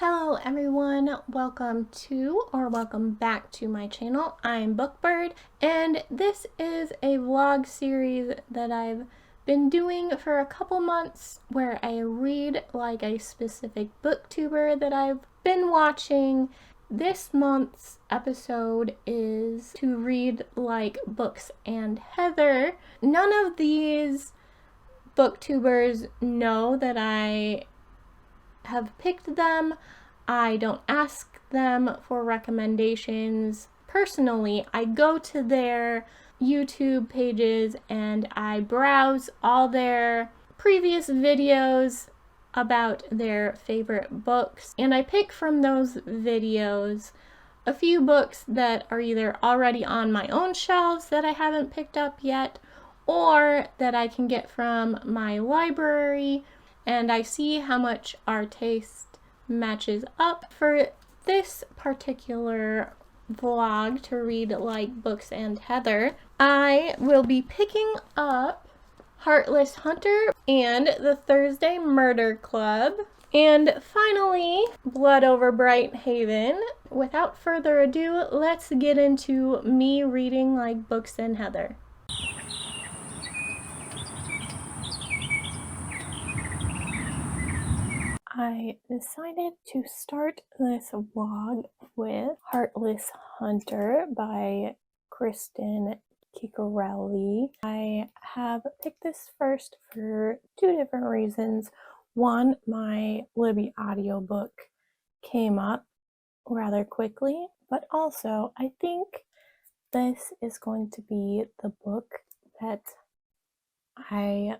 Hello everyone, welcome to or welcome back to my channel. I'm Bookbird and this is a vlog series that I've been doing for a couple months where I read like a specific booktuber that I've been watching. This month's episode is to read like books and Heather. None of these booktubers know that I have picked them. I don't ask them for recommendations. Personally, I go to their YouTube pages and I browse all their previous videos about their favorite books, and I pick from those videos a few books that are either already on my own shelves that I haven't picked up yet, or that I can get from my library, and I see how much our taste matches up. For this particular vlog to read like books and Heather, I will be picking up Heartless Hunter and the Thursday Murder Club, and finally Blood Over Bright Haven. Without further ado, let's get into me reading like books and Heather. I decided to start this vlog with Heartless Hunter by Kristen Ciccarelli. I have picked this first for two different reasons. One, my Libby audiobook came up rather quickly, but also I think this is going to be the book that I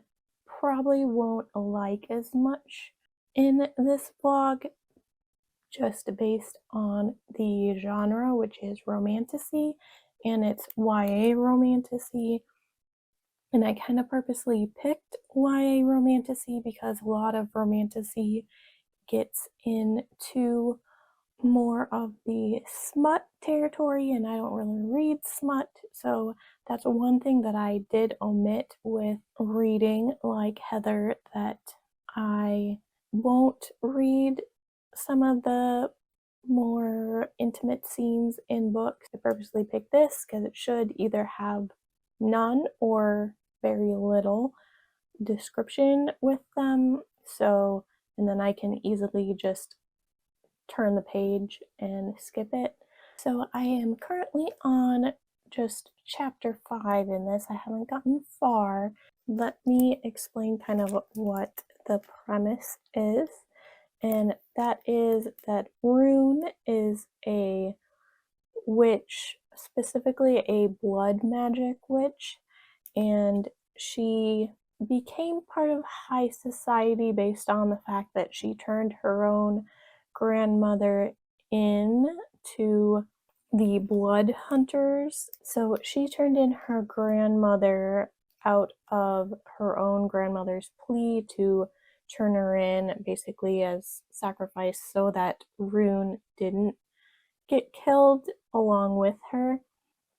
probably won't like as much in this vlog, just based on the genre, which is romantasy, and it's YA romantasy. And I kind of purposely picked YA romantasy because a lot of romantasy gets into more of the smut territory, and I don't really read smut, so that's one thing that I did omit with reading like Heather, that I won't read some of the more intimate scenes in books. I purposely picked this because it should either have none or very little description with them, so, and then I can easily just turn the page and skip it. So I am currently on just chapter 5 in this. I haven't gotten far. Let me explain kind of what the premise is, and that is that Rune is a witch, specifically a blood magic witch, and she became part of high society based on the fact that she turned her own grandmother in to the blood hunters. So she turned in her grandmother out of her own grandmother's plea to turn her in basically as sacrifice so that Rune didn't get killed along with her.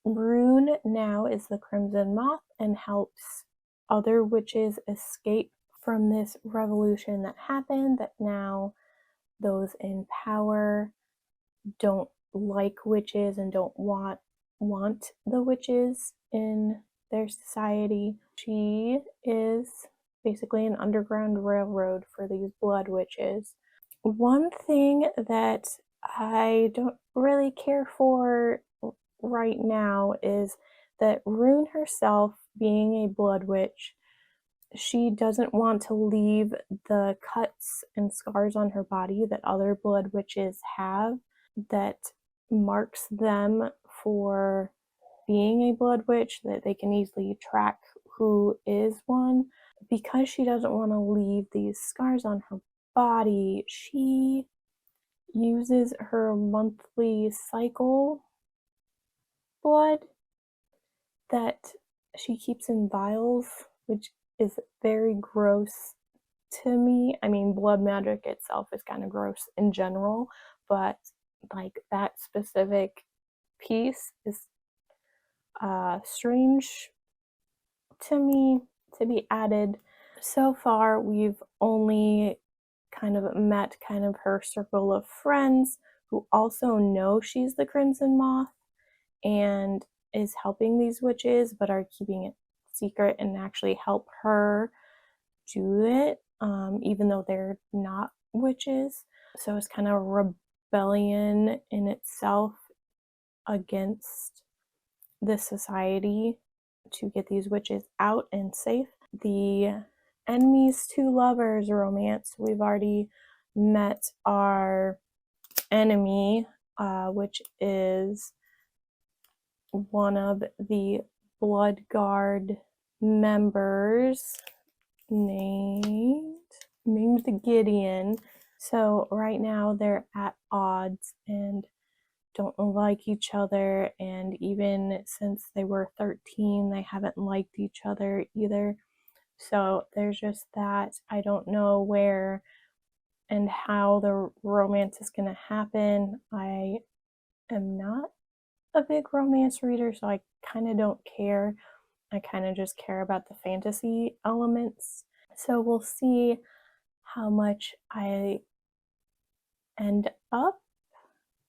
Rune now is the Crimson Moth and helps other witches escape from this revolution that happened, that now those in power don't like witches and don't want the witches in their society. She is basically an underground railroad for these blood witches. One thing that I don't really care for right now is that Rune herself, being a blood witch, she doesn't want to leave the cuts and scars on her body that other blood witches have that marks them for being a blood witch, that they can easily track who is one. Because she doesn't want to leave these scars on her body, she uses her monthly cycle blood that she keeps in vials, which is very gross to me. I mean, blood magic itself is kind of gross in general, but like that specific piece is strange to me to be added. So far, we've only kind of met kind of her circle of friends who also know she's the Crimson Moth and is helping these witches, but are keeping it secret and actually help her do it, even though they're not witches. So it's kind of a rebellion in itself against this society to get these witches out and safe. The enemies to lovers romance. We've already met our enemy, which is one of the Blood Guard members named Gideon. So right now they're at odds and don't like each other, and even since they were 13 they haven't liked each other either. So there's just that. I don't know where and how the romance is going to happen. I am not a big romance reader, so I kind of don't care. I kind of just care about the fantasy elements. So we'll see how much I end up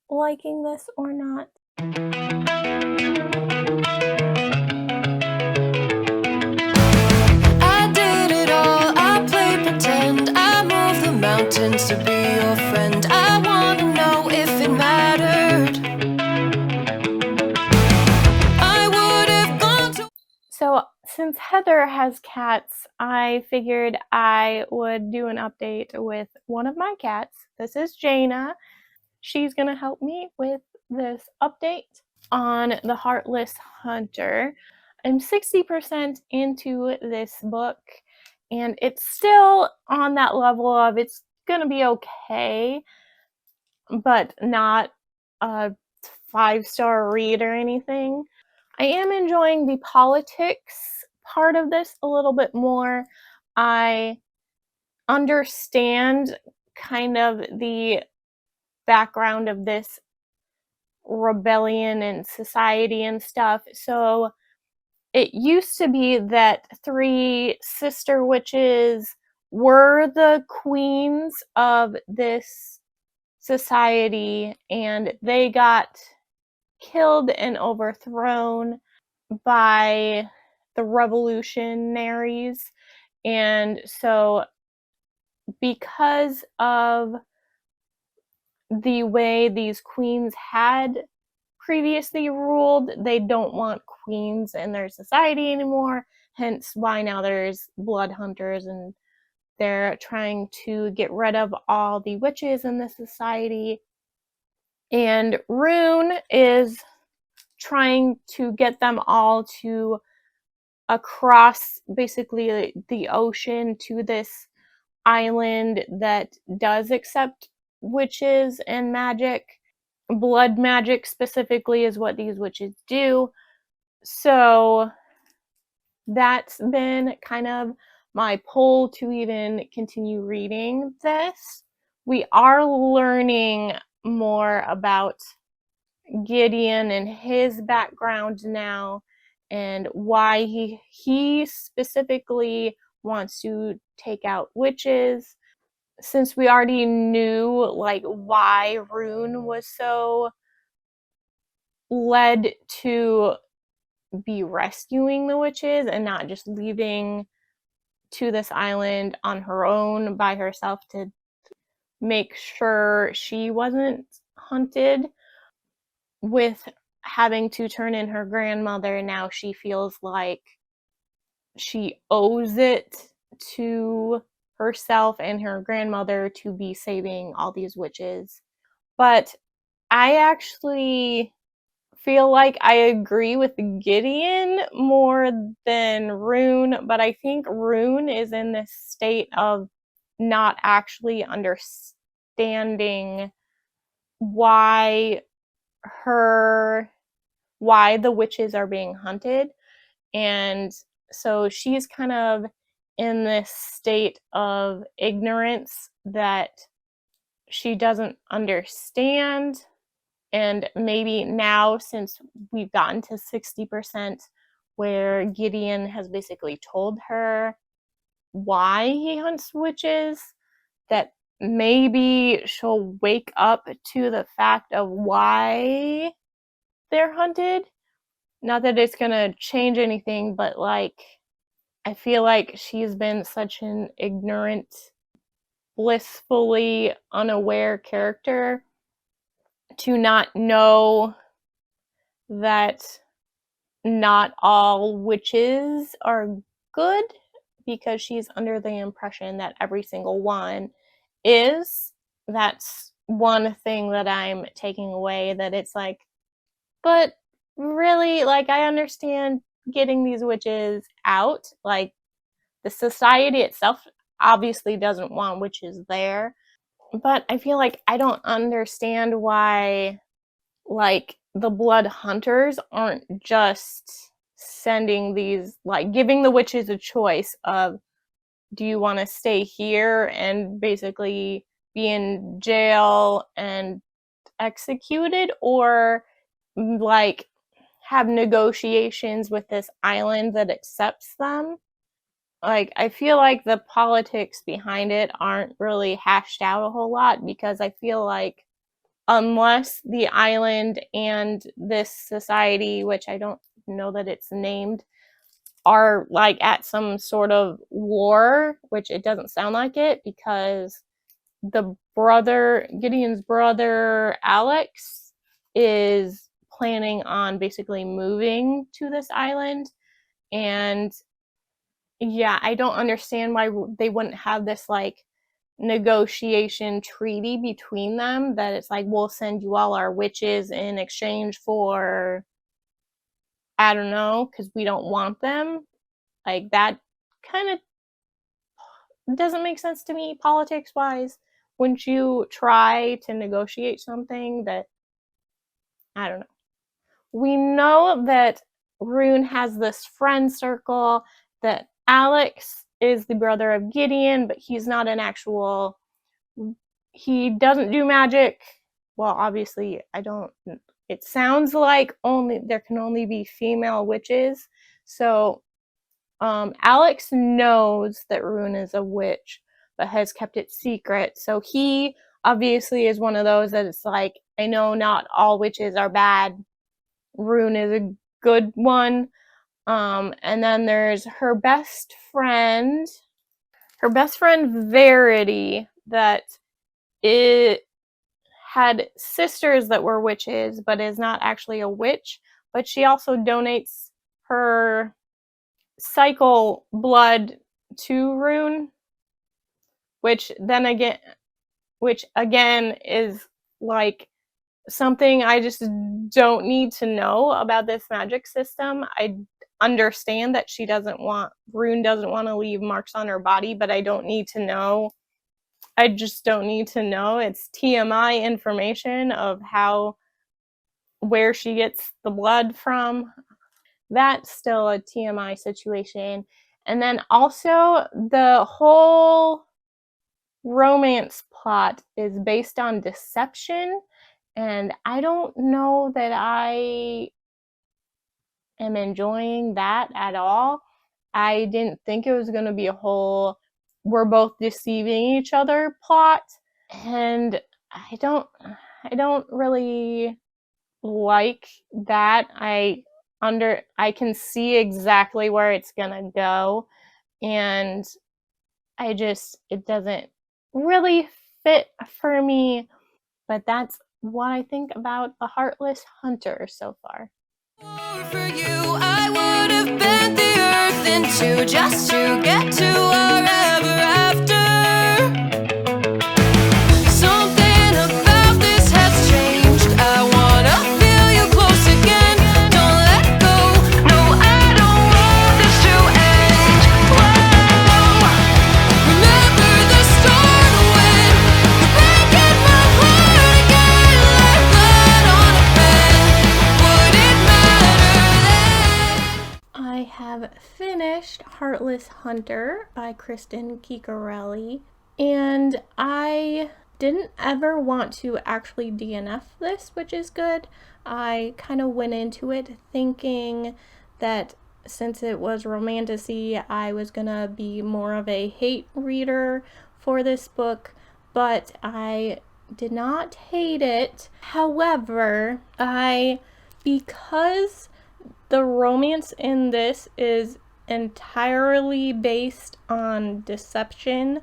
liking this or not. I did it all, I played pretend, I moved the mountains to be your friend. I wanna know if it mattered. I would have gone to... So since Heather has cats, I figured I would do an update with one of my cats. This is Jaina. She's gonna help me with this update on the Heartless Hunter. I'm 60% into this book, and it's still on that level of it's gonna be okay, but not a 5-star read or anything. I am enjoying the politics part of this a little bit more. I understand kind of the background of this rebellion and society and stuff. So it used to be that 3 sister witches were the queens of this society, and they got killed and overthrown by the revolutionaries. And so because of the way these queens had previously ruled, they don't want queens in their society anymore, hence why now there's blood hunters, and they're trying to get rid of all the witches in the society. And Rune is trying to get them all to across basically the ocean to this island that does accept witches and magic. Blood magic specifically is what these witches do. So that's been kind of my pull to even continue reading this. We are learning more about Gideon and his background now, and why he specifically wants to take out witches. Since we already knew like why Rune was so led to be rescuing the witches and not just leaving to this island on her own by herself to make sure she wasn't hunted, with having to turn in her grandmother, now she feels like she owes it to herself and her grandmother to be saving all these witches. But I actually feel like I agree with Gideon more than Rune, but I think Rune is in this state of not actually understanding why the witches are being hunted. And so she's kind of in this state of ignorance that she doesn't understand. And maybe now, since we've gotten to 60%, where Gideon has basically told her why he hunts witches, that maybe she'll wake up to the fact of why they're hunted. Not that it's gonna change anything, but like, I feel like she's been such an ignorant, blissfully unaware character to not know that not all witches are good, because she's under the impression that every single one is. That's one thing that I'm taking away, that it's like, but really, like, I understand getting these witches out. Like, the society itself obviously doesn't want witches there, but I feel like I don't understand why, like, the blood hunters aren't just sending these, like, giving the witches a choice of, do you want to stay here and basically be in jail and executed, or like have negotiations with this island that accepts them? Like, I feel like the politics behind it aren't really hashed out a whole lot, because I feel like unless the island and this society, which I don't know that it's named, are like at some sort of war, which it doesn't sound like it, because Gideon's brother Alex is planning on basically moving to this island. And yeah, I don't understand why they wouldn't have this like negotiation treaty between them, that it's like, we'll send you all our witches in exchange for, I don't know, because we don't want them. Like, that kind of doesn't make sense to me politics wise. Wouldn't you try to negotiate something that, I don't know. We know that Rune has this friend circle, that Alex is the brother of Gideon, but he's not an actual, he doesn't do magic. Well, obviously, I don't, it sounds like there can only be female witches. So Alex knows that Rune is a witch, but has kept it secret. So he obviously is one of those that it's like, I know not all witches are bad. Rune is a good one. And then there's her best friend Verity, that it had sisters that were witches, but is not actually a witch. But she also donates her cycle blood to Rune, which again is like something I just don't need to know about this magic system. I understand that Rune doesn't want to leave marks on her body, but I don't need to know. I just don't need to know. It's TMI information of where she gets the blood from. That's still a TMI situation. And then also, the whole romance plot is based on deception, and I don't know that I am enjoying that at all. I didn't think it was going to be a whole we're both deceiving each other plot, and I don't really like that. I can see exactly where it's going to go, and it doesn't really fit for me. But that's what I think about The Heartless Hunter so far. For you, I would have bent the earth in two just to get to our ever after. Something about this has changed. I wanna feel you close again. Don't let go. No, I don't want this to end. Whoa. Remember the start when you're breaking my heart again. Like blood on a pen. Would it matter then? I have finished Heartless Hunter by Kristen Kikarelli, and I didn't ever want to actually DNF this, which is good. I kind of went into it thinking that since it was romantasy, I was gonna be more of a hate reader for this book, but I did not hate it. However, because the romance in this is entirely based on deception,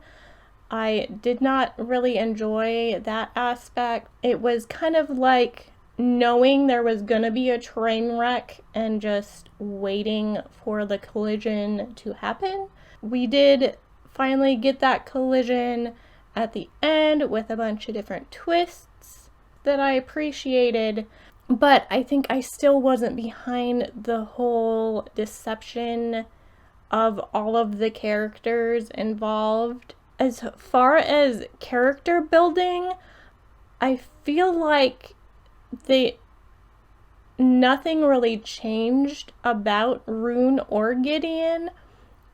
I did not really enjoy that aspect. It was kind of like knowing there was gonna be a train wreck and just waiting for the collision to happen. We did finally get that collision at the end with a bunch of different twists that I appreciated, but I think I still wasn't behind the whole deception of all of the characters involved. As far as character building, I feel like nothing really changed about Rune or Gideon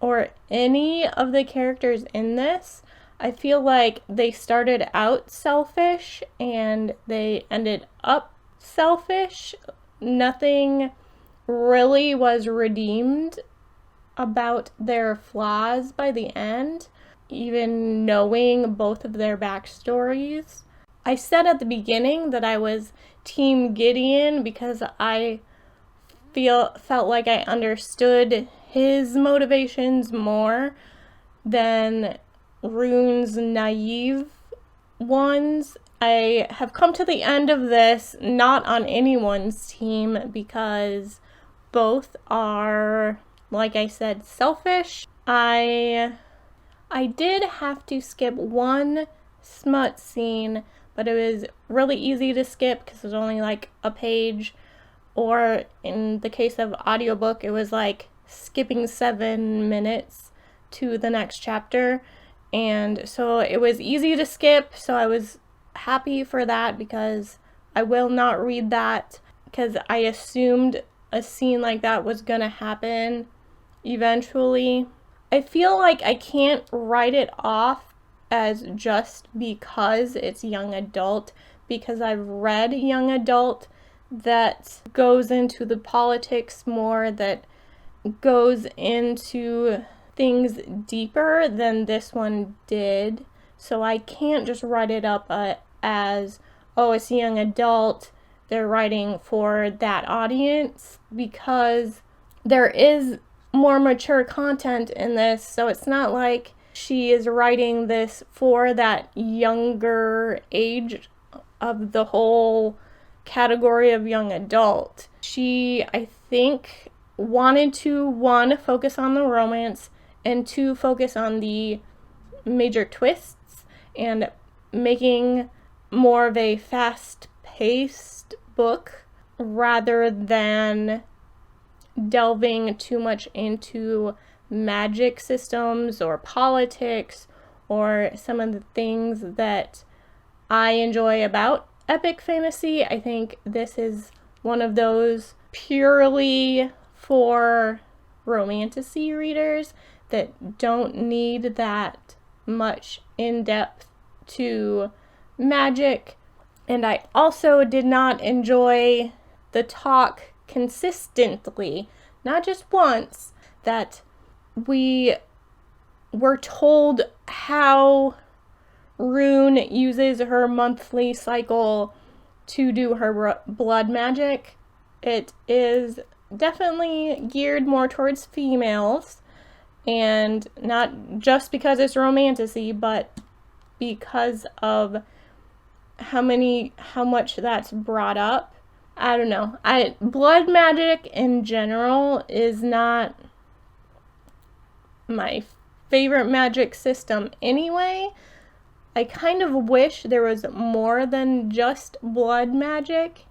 or any of the characters in this. I feel like they started out selfish and they ended up selfish. Nothing really was redeemed about their flaws by the end, even knowing both of their backstories. I said at the beginning that I was Team Gideon because I felt like I understood his motivations more than Rune's naive ones. I have come to the end of this not on anyone's team because both are, like I said, selfish. I did have to skip one smut scene, but it was really easy to skip because it was only like a page, or in the case of audiobook, it was like skipping 7 minutes to the next chapter, and so it was easy to skip, so I was happy for that because I will not read that because I assumed a scene like that was gonna happen eventually. I feel like I can't write it off as just because it's young adult, because I've read young adult that goes into the politics more, that goes into things deeper than this one did. So I can't just write it up as, oh, it's young adult, they're writing for that audience, because there is more mature content in this, so it's not like she is writing this for that younger age of the whole category of young adult. She, I think, wanted to, one, focus on the romance, and two, focus on the major twists, and making more of a fast-paced book rather than delving too much into magic systems or politics or some of the things that I enjoy about epic fantasy. I think this is one of those purely for romantasy readers that don't need that much in-depth to magic. And I also did not enjoy the talk consistently, not just once, that we were told how Rune uses her monthly cycle to do her blood magic. It is definitely geared more towards females, and not just because it's romantasy, but because of how much that's brought up. I don't know. Blood magic in general is not my favorite magic system anyway. I kind of wish there was more than just blood magic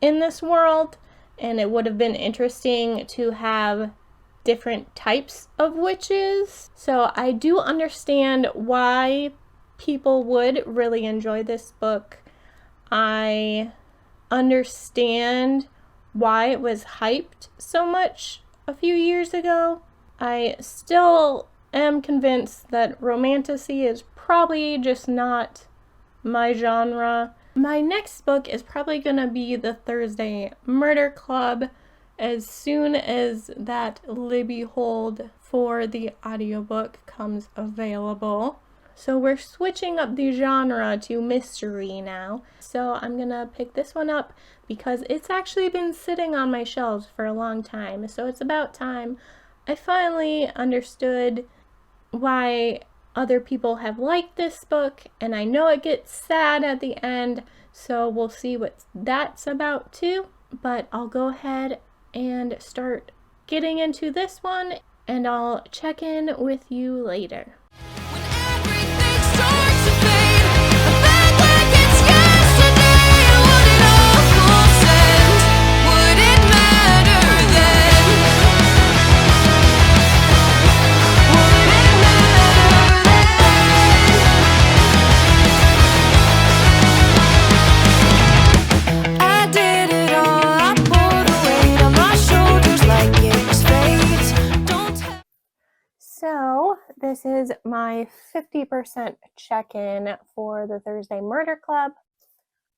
in this world, and it would have been interesting to have different types of witches. So I do understand why people would really enjoy this book. I understand why it was hyped so much a few years ago. I still am convinced that romantasy is probably just not my genre. My next book is probably gonna be The Thursday Murder Club as soon as that Libby hold for the audiobook comes available. So we're switching up the genre to mystery now. So I'm gonna pick this one up because it's actually been sitting on my shelves for a long time. So it's about time I finally understood why other people have liked this book, and I know it gets sad at the end, so we'll see what that's about too. But I'll go ahead and start getting into this one, and I'll check in with you later. When everything starts to fade, I felt like it's yesterday. Would it all make sense? Would it matter then? Would it matter then? I did it all. I pulled the weight on my shoulders like it was fate. Don't tell. So this is my 50% check-in for the Thursday Murder Club.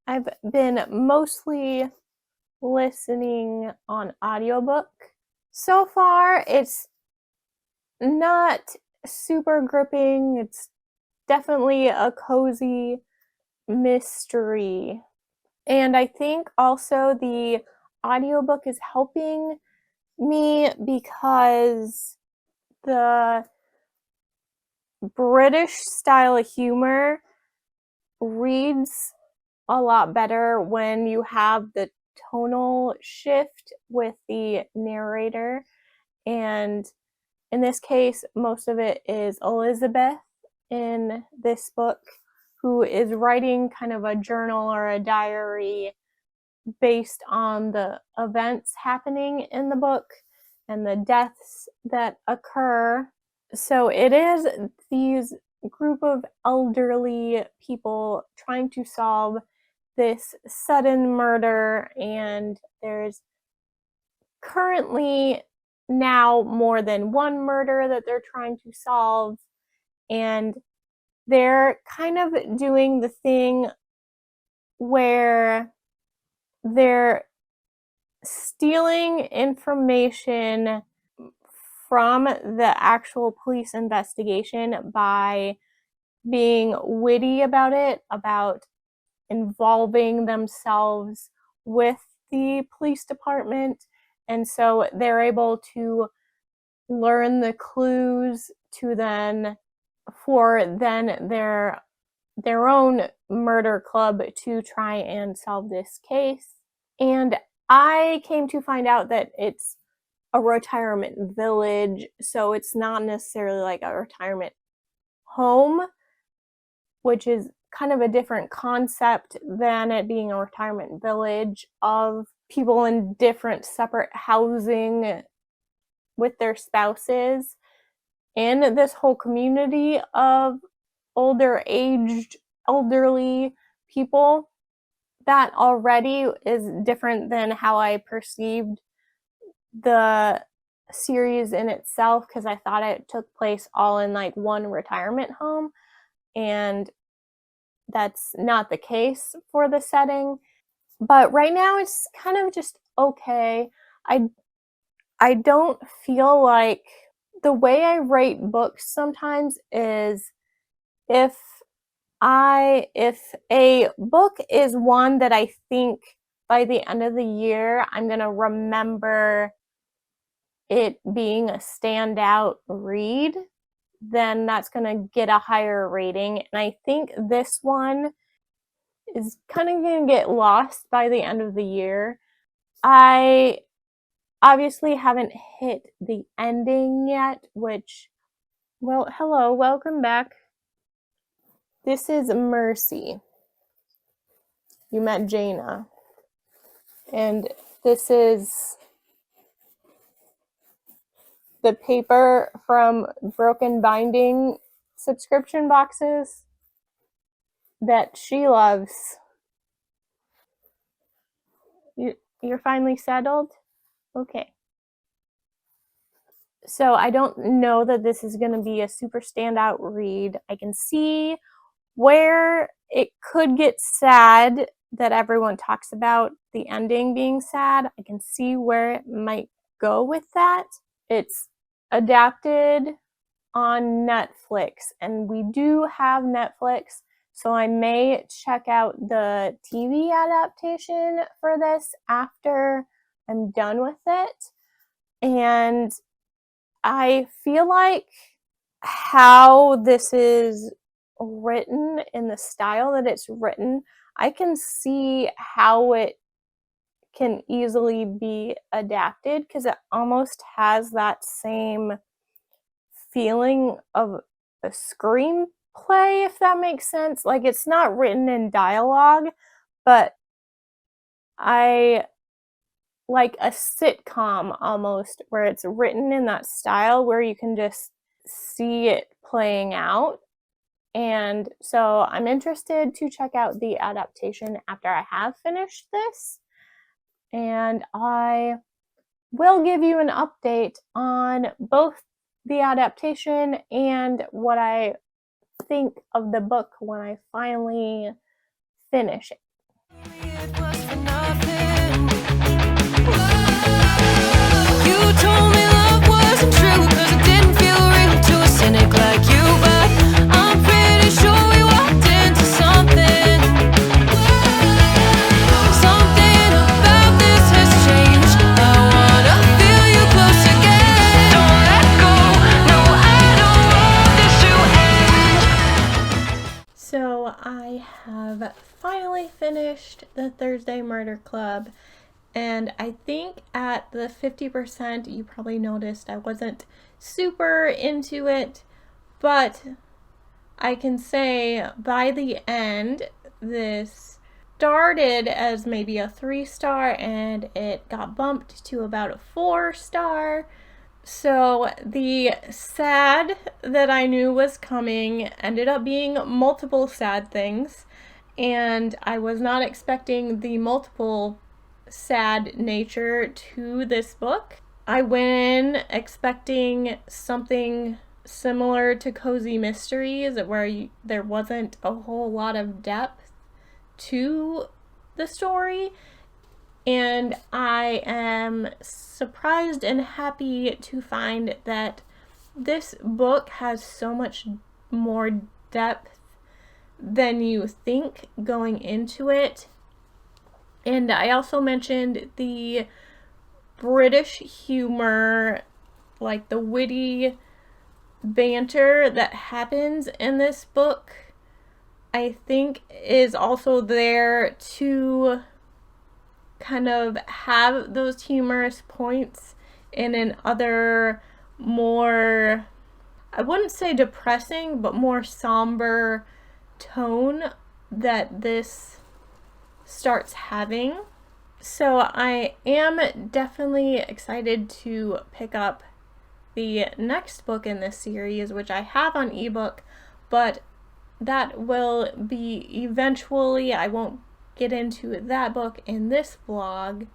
I've been mostly listening on audiobook. So far, it's not super gripping. It's definitely a cozy mystery. And I think also the audiobook is helping me because the British style of humor reads a lot better when you have the tonal shift with the narrator. And in this case, most of it is Elizabeth in this book, who is writing kind of a journal or a diary based on the events happening in the book and the deaths that occur. So it is these group of elderly people trying to solve this sudden murder, and there's currently now more than one murder that they're trying to solve, and they're kind of doing the thing where they're stealing information from the actual police investigation by being witty about it, about involving themselves with the police department. And so they're able to learn the clues to then their own murder club to try and solve this case. And I came to find out that it's a retirement village, so it's not necessarily like a retirement home, which is kind of a different concept than it being a retirement village of people in different separate housing with their spouses. And this whole community of elderly people, that already is different than how I perceived the series in itself, because I thought it took place all in like one retirement home, and that's not the case for the setting. But right now it's kind of just okay. I don't feel like the way I rate books sometimes is if a book is one that I think by the end of the year I'm going to remember it being a standout read, then that's going to get a higher rating. And I think this one is kind of going to get lost by the end of the year. I obviously haven't hit the ending yet, which, well, hello, welcome back. This is Mercy. You met Jaina. And this is the paper from Broken Binding subscription boxes that she loves. You're finally settled? Okay. So I don't know that this is going to be a super standout read. I can see where it could get sad, that everyone talks about the ending being sad. I can see where it might go with that. It's adapted on Netflix, and we do have Netflix, so I may check out the TV adaptation for this after I'm done with it. And I feel like how this is written, in the style that it's written, I can see how it can easily be adapted, because it almost has that same feeling of a screenplay, if that makes sense. Like, it's not written in dialogue, but I like a sitcom almost, where it's written in that style where you can just see it playing out. And so I'm interested to check out the adaptation after I have finished this. And I will give you an update on both the adaptation and what I think of the book when I finally finish it. You told me love wasn't true, 'cause it didn't feel real to a cynic like you, but I'm pretty sure we walked into something. Something about this has changed. I wanna feel you close again. Don't let go, no, I don't want this to end. So I have finally finished the Thursday Murder Club, and I think at the 50%, you probably noticed I wasn't super into it, but I can say by the end, this started as maybe a 3-star and it got bumped to about a 4-star. So the sad that I knew was coming ended up being multiple sad things, and I was not expecting the multiple sad nature to this book. I went in expecting something similar to Cozy Mysteries, where there wasn't a whole lot of depth to the story, and I am surprised and happy to find that this book has so much more depth than you think going into it. And I also mentioned the British humor, like the witty banter that happens in this book, I think is also there to kind of have those humorous points in an other, more, I wouldn't say depressing, but more somber tone that this starts having. So I am definitely excited to pick up the next book in this series, which I have on ebook, but that will be eventually. I won't get into that book in this vlog,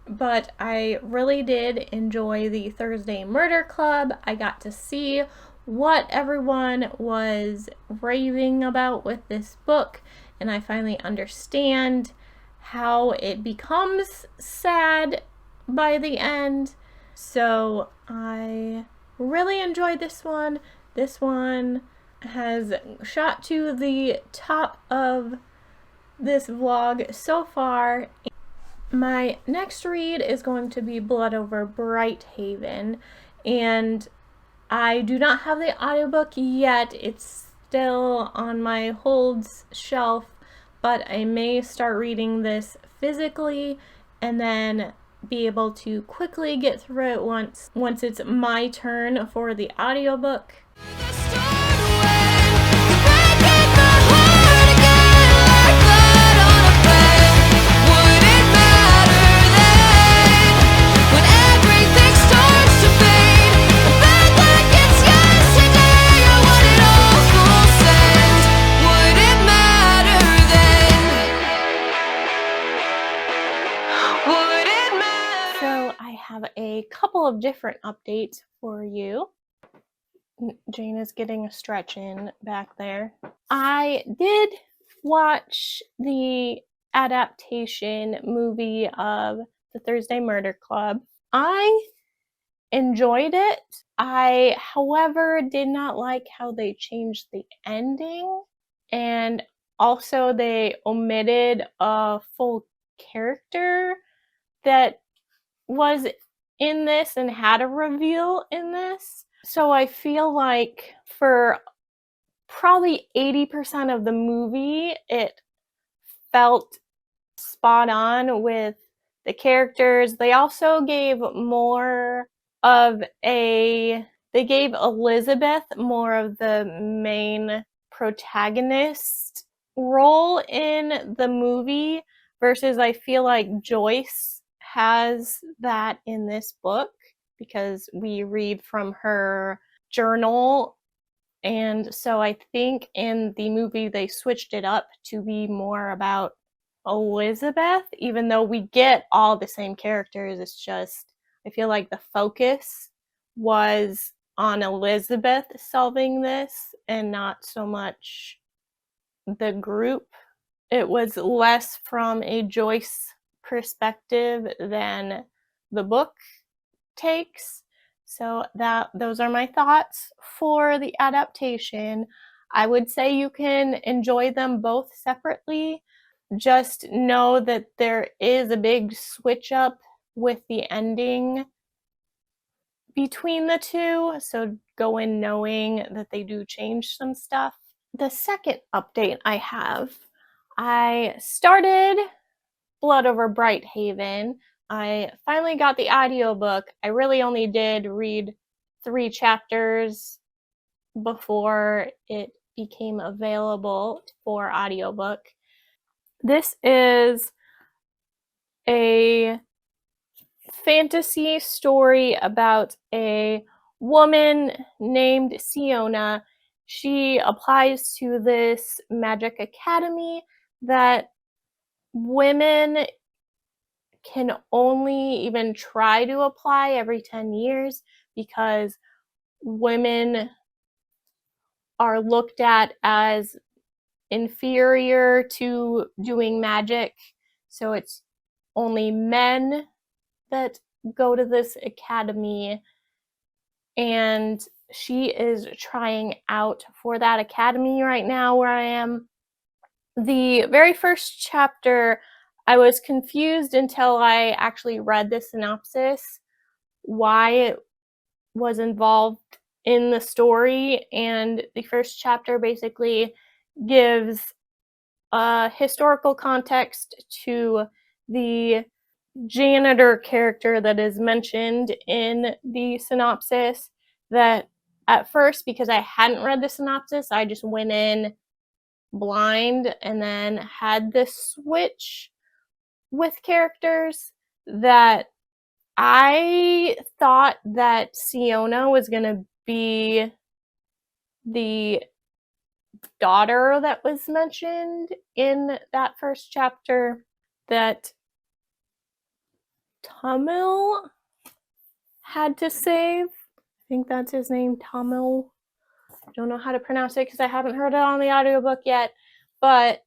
but I really did enjoy the Thursday Murder Club. I got to see what everyone was raving about with this book, and I finally understand how it becomes sad by the end. So I really enjoyed this one. This one has shot to the top of this vlog so far. My next read is going to be Blood Over Brighthaven, and I do not have the audiobook yet. It's still on my holds shelf, but I may start reading this physically and then be able to quickly get through it once it's my turn for the audiobook. A couple of different updates for you. Jane is getting a stretch in back there. I did watch the adaptation movie of the Thursday Murder Club. I enjoyed it. I, however, did not like how they changed the ending, and also they omitted a full character that was in this and had a reveal in this. So I feel like for probably 80% of the movie, it felt spot on with the characters. They also gave more of a they gave Elizabeth more of the main protagonist role in the movie versus I feel like Joyce has that in this book because we read from her journal, and so I think in the movie they switched it up to be more about Elizabeth, even though we get all the same characters. It's just, I feel like the focus was on Elizabeth solving this and not so much the group. It was less from a Joyce perspective than the book takes. So those are my thoughts for the adaptation. I would say you can enjoy them both separately. Just know that there is a big switch up with the ending between the two, so go in knowing that they do change some stuff. The second update I started Blood Over Brighthaven. I finally got the audiobook. I really only did read 3 chapters before it became available for audiobook. This is a fantasy story about a woman named Siona. She applies to this magic academy that women can only even try to apply every 10 years because women are looked at as inferior to doing magic. So it's only men that go to this academy, and she is trying out for that academy right now where I am. The very first chapter, I was confused until I actually read the synopsis why it was involved in the story, and the first chapter basically gives a historical context to the janitor character that is mentioned in the synopsis. That at first, because I hadn't read the synopsis, I just went in blind and then had this switch with characters that I thought that Siona was going to be the daughter that was mentioned in that first chapter that Tamil had to save. I think that's his name, Tamil. I don't know how to pronounce it because I haven't heard it on the audiobook yet, but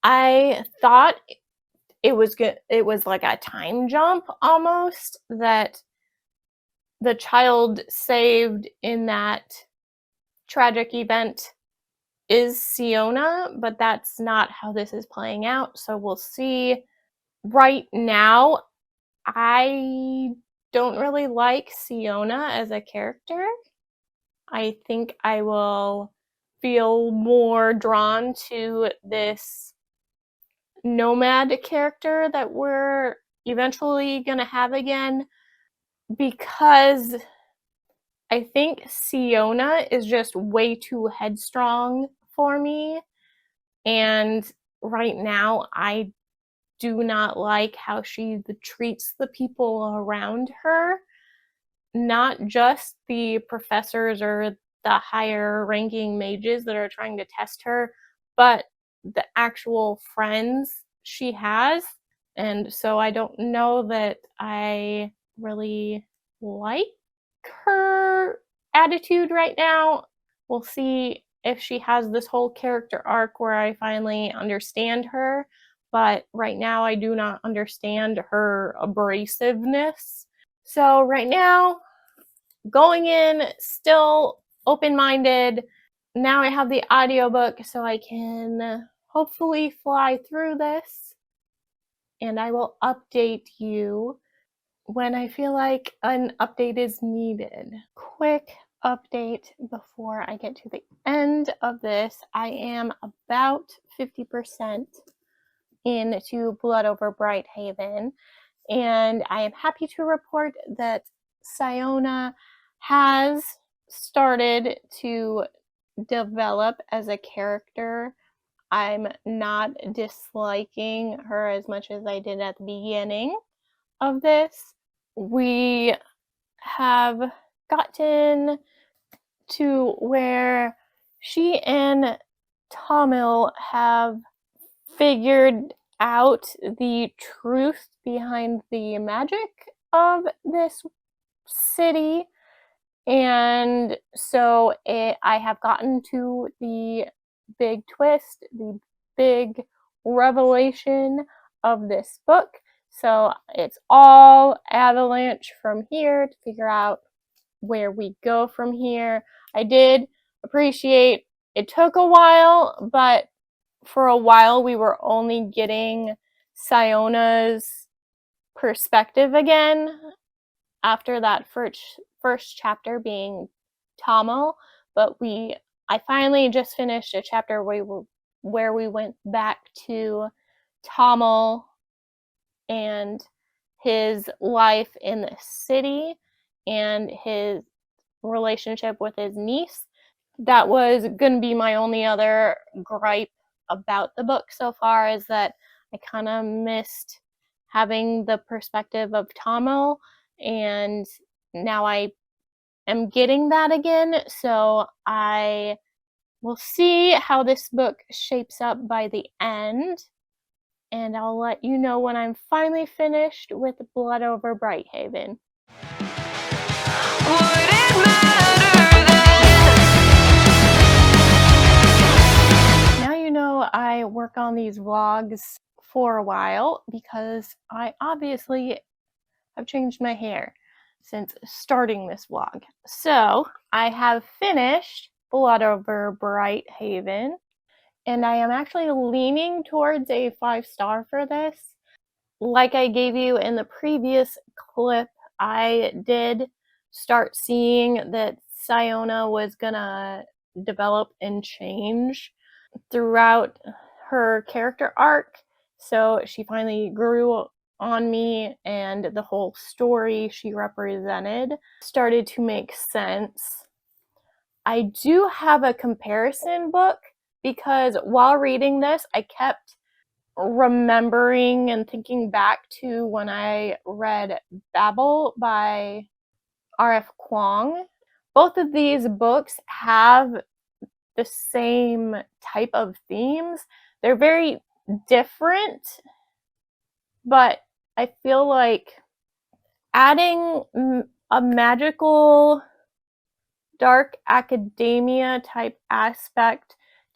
I thought it was good. It was like a time jump almost, that the child saved in that tragic event is Siona, but that's not how this is playing out. So we'll see. Right now, I don't really like Siona as a character. I think I will feel more drawn to this nomad character that we're eventually going to have again, because I think Siona is just way too headstrong for me. And right now, I do not like how she treats the people around her, not just the professors or the higher ranking mages that are trying to test her, but the actual friends she has. And so I don't know that I really like her attitude right now. We'll see if she has this whole character arc where I finally understand her. But right now, I do not understand her abrasiveness. So right now, going in still open-minded. Now I have the audiobook, so I can hopefully fly through this, and I will update you when I feel like an update is needed. Quick update before I get to the end of this. I am about 50% into Blood Over Brighthaven, and I am happy to report that Siona has started to develop as a character. I'm not disliking her as much as I did at the beginning of this. We have gotten to where she and Tamil have figured out the truth behind the magic of this city, and so I have gotten to the big twist, the big revelation of this book. So it's all avalanche from here to figure out where we go from here. I did appreciate it took a while, but for a while we were only getting Siona's perspective again after that first chapter being Tamil, but I finally just finished a chapter where we went back to Tamil and his life in the city and his relationship with his niece. That was going to be my only other gripe about the book so far, is that I kind of missed having the perspective of Tamil, and now I am getting that again. So I will see how this book shapes up by the end, and I'll let you know when I'm finally finished with Blood Over Brighthaven. Would it matter then? Now you know I work on these vlogs for a while because I obviously have changed my hair since starting this vlog. So I have finished Blood Over Brighthaven, and I am actually leaning towards a 5-star for this. Like I gave you in the previous clip, I did start seeing that Siona was gonna develop and change throughout her character arc. So she finally grew on me, and the whole story she represented started to make sense. I do have a comparison book because while reading this, I kept remembering and thinking back to when I read Babel by R.F. Kuang. Both of these books have the same type of themes. They're very different, but I feel like adding a magical dark academia type aspect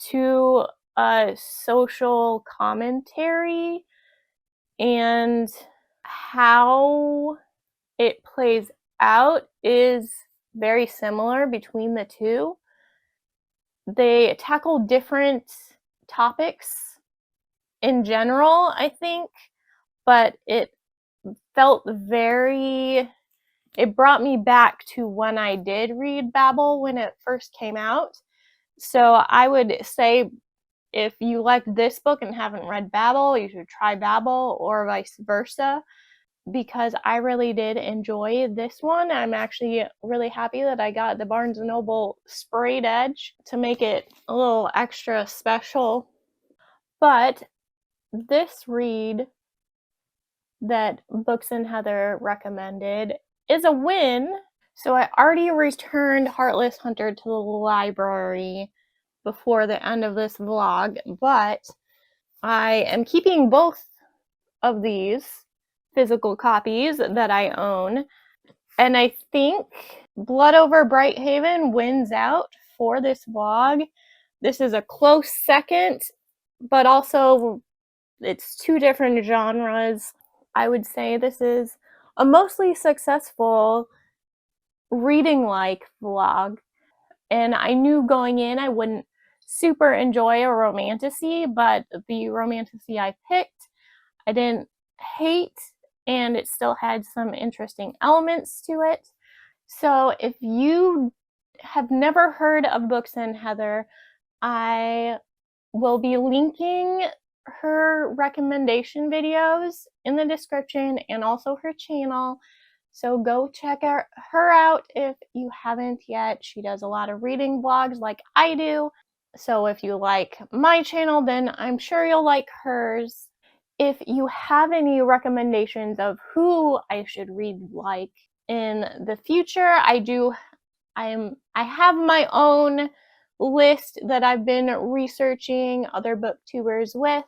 to a social commentary and how it plays out is very similar between the two. They tackle different topics in general, I think, but it brought me back to when I did read Babel when it first came out. So I would say if you liked this book and haven't read Babel, you should try Babel, or vice versa, because I really did enjoy this one. I'm actually really happy that I got the Barnes & Noble sprayed edge to make it a little extra special. But this read that Books and Heather recommended is a win. So I already returned Heartless Hunter to the library before the end of this vlog, but I am keeping both of these physical copies that I own, and I think Blood Over Brighthaven wins out for this vlog. This is a close second, but also it's two different genres. I would say this is a mostly successful reading like vlog, and I knew going in I wouldn't super enjoy a romantasy, but the romantasy I picked I didn't hate, and it still had some interesting elements to it. So if you have never heard of Books and Heather, I will be linking her recommendation videos in the description and also her channel. So go check her out if you haven't yet. She does a lot of reading vlogs like I do. So if you like my channel, then I'm sure you'll like hers. If you have any recommendations of who I should read like in the future, I have my own list that I've been researching other booktubers with,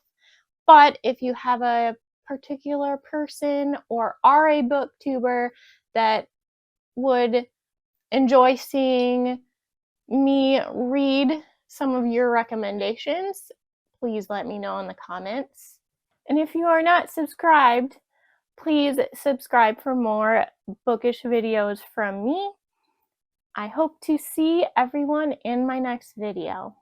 but if you have a particular person or are a booktuber that would enjoy seeing me read some of your recommendations, please let me know in the comments. And if you are not subscribed, please subscribe for more bookish videos from me. I hope to see everyone in my next video.